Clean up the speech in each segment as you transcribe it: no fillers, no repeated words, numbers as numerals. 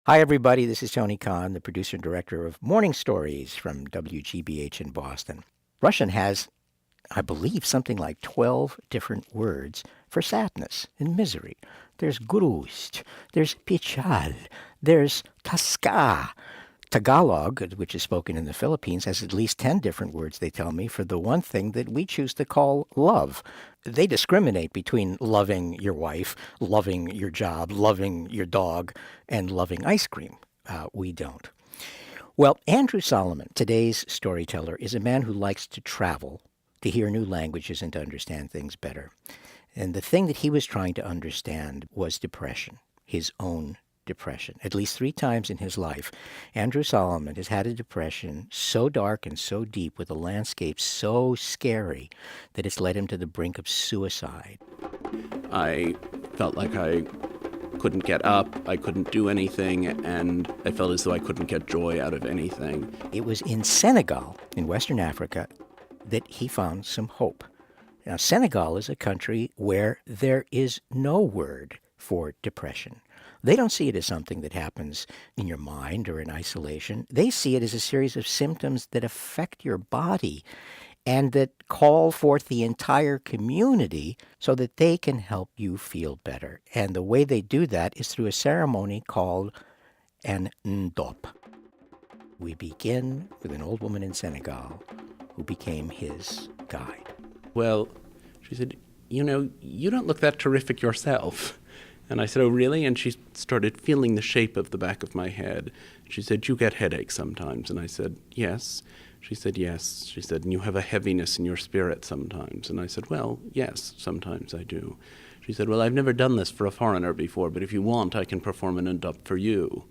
Hi, everybody. This is Tony Khan, the producer and director of Morning Stories from WGBH in Boston. Russian has, I believe, something like 12 different words for sadness and misery. There's grust, there's pichal, there's toska. Tagalog, which is spoken in the Philippines, has at least 10 different words, they tell me, for the one thing that we choose to call love. They discriminate between loving your wife, loving your job, loving your dog, and loving ice cream. We don't. Well, Andrew Solomon, today's storyteller, is a man who likes to travel, to hear new languages, and to understand things better. And the thing that he was trying to understand was depression, his own depression. At least 3 times in his life, Andrew Solomon has had a depression so dark and so deep, with a landscape so scary, that it's led him to the brink of suicide. I felt like I couldn't get up, I couldn't do anything, and I felt as though I couldn't get joy out of anything. It was in Senegal, in Western Africa, that he found some hope. Now, Senegal is a country where there is no word for depression. They don't see it as something that happens in your mind or in isolation. They see it as a series of symptoms that affect your body and that call forth the entire community so that they can help you feel better. And the way they do that is through a ceremony called an Ndop. We begin with an old woman in Senegal who became his guide. Well, she said, you don't look that terrific yourself. And I said, oh, really? And she started feeling the shape of the back of my head. She said, you get headaches sometimes. And I said, yes. She said, yes. She said, and you have a heaviness in your spirit sometimes. And I said, well, yes, sometimes I do. She said, well, I've never done this for a foreigner before, but if you want, I can perform an Ndop for you.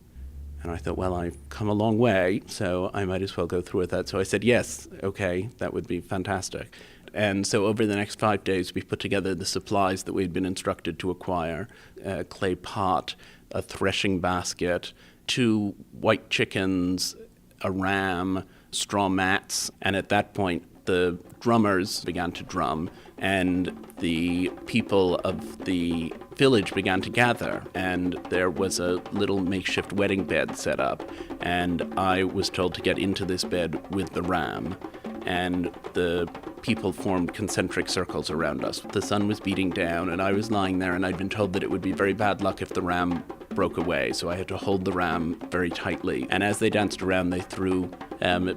And I thought, well, I've come a long way, so I might as well go through with that. So I said, yes, okay, that would be fantastic. And so over the next 5 days, we put together the supplies that we'd been instructed to acquire: a clay pot, a threshing basket, 2 white chickens, a ram, straw mats. And at that point, the drummers began to drum, and the people of the village began to gather, and there was a little makeshift wedding bed set up, and I was told to get into this bed with the ram, and the people formed concentric circles around us. The sun was beating down, and I was lying there, and I'd been told that it would be very bad luck if the ram broke away, so I had to hold the ram very tightly. And as they danced around, they threw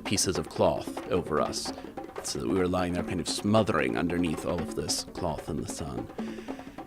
pieces of cloth over us, so that we were lying there kind of smothering underneath all of this cloth in the sun.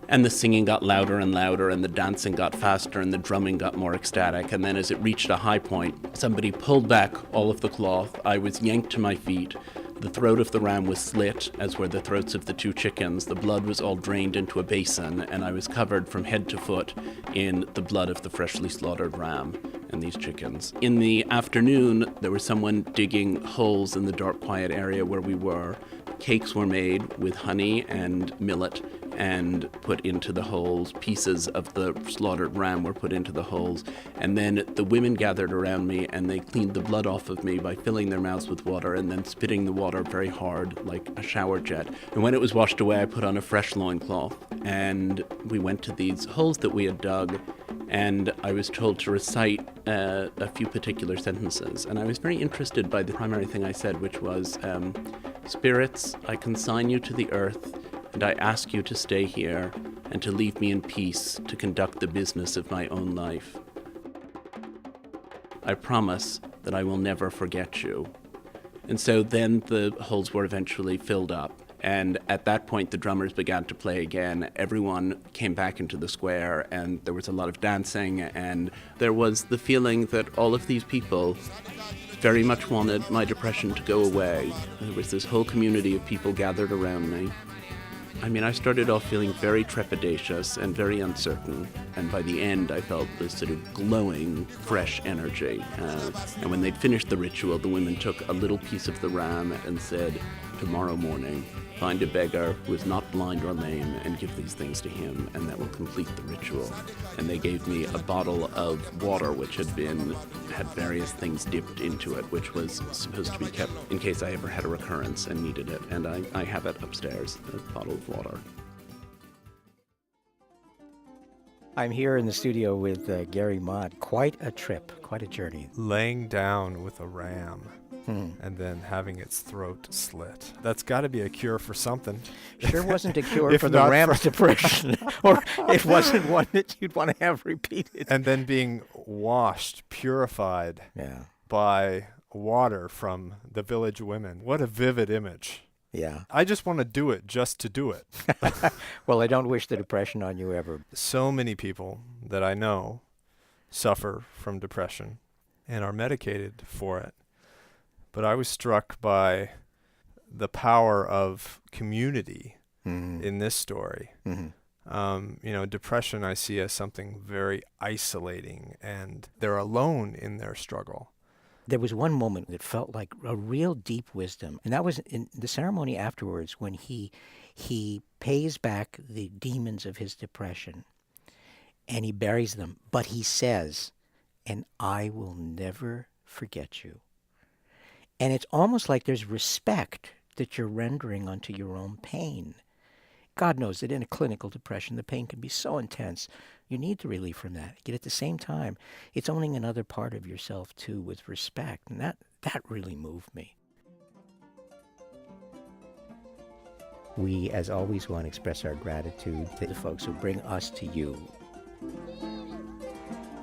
And the singing got louder and louder, and the dancing got faster, and the drumming got more ecstatic. And then as it reached a high point, somebody pulled back all of the cloth. I was yanked to my feet. The throat of the ram was slit, as were the throats of the 2 chickens. The blood was all drained into a basin, and I was covered from head to foot in the blood of the freshly slaughtered ram and these chickens. In the afternoon, there was someone digging holes in the dark, quiet area where we were. Cakes were made with honey and millet and put into the holes. Pieces of the slaughtered ram were put into the holes. And then the women gathered around me, and they cleaned the blood off of me by filling their mouths with water and then spitting the water very hard like a shower jet. And when it was washed away, I put on a fresh loincloth, and we went to these holes that we had dug, and I was told to recite a few particular sentences. And I was very interested by the primary thing I said, which was, spirits, I consign you to the earth, and I ask you to stay here and to leave me in peace to conduct the business of my own life. I promise that I will never forget you. And so then the holes were eventually filled up. And at that point, the drummers began to play again. Everyone came back into the square, and there was a lot of dancing, and there was the feeling that all of these people very much wanted my depression to go away. There was this whole community of people gathered around me. I mean, I started off feeling very trepidatious and very uncertain, and by the end I felt this sort of glowing, fresh energy. And when they'd finished the ritual, the women took a little piece of the ram and said, tomorrow morning, find a beggar who is not blind or lame and give these things to him, and that will complete the ritual. And they gave me a bottle of water which had various things dipped into it, which was supposed to be kept in case I ever had a recurrence and needed it. And I have it upstairs, a bottle of water. I'm here in the studio with Gary Mott. Quite a trip, quite a journey. Laying down with a ram and then having its throat slit. That's got to be a cure for something. Sure wasn't a cure If for the not ram's depression, or it wasn't one that you'd want to have repeated. And then being washed, purified Yeah, by water from the village women. What a vivid image. yeah. I just want to do it just to do it. Well, I don't wish the depression on you ever. So many people that I know suffer from depression and are medicated for it. But I was struck by the power of community in this story. Depression I see as something very isolating, and they're alone in their struggle. There was one moment that felt like a real deep wisdom, and that was in the ceremony afterwards when he pays back the demons of his depression, and he buries them. But he says, "And I will never forget you." And it's almost like there's respect that you're rendering unto your own pain. God knows that in a clinical depression, the pain can be so intense. You need the relief from that. Yet at the same time, it's owning another part of yourself, too, with respect. And that really moved me. We, as always, want to express our gratitude to the folks who bring us to you.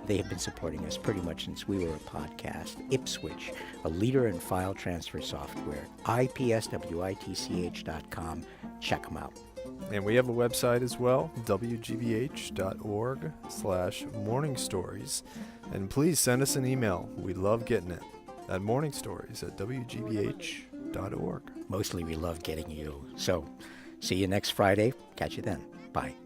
They have been supporting us pretty much since we were a podcast. Ipswitch, a leader in file transfer software. IPSWITCH.com. Check them out. And we have a website as well, wgbh.org/morningstories. And please send us an email. We love getting it at morningstories@wgbh.org. Mostly we love getting you. So, see you next Friday. Catch you then. Bye.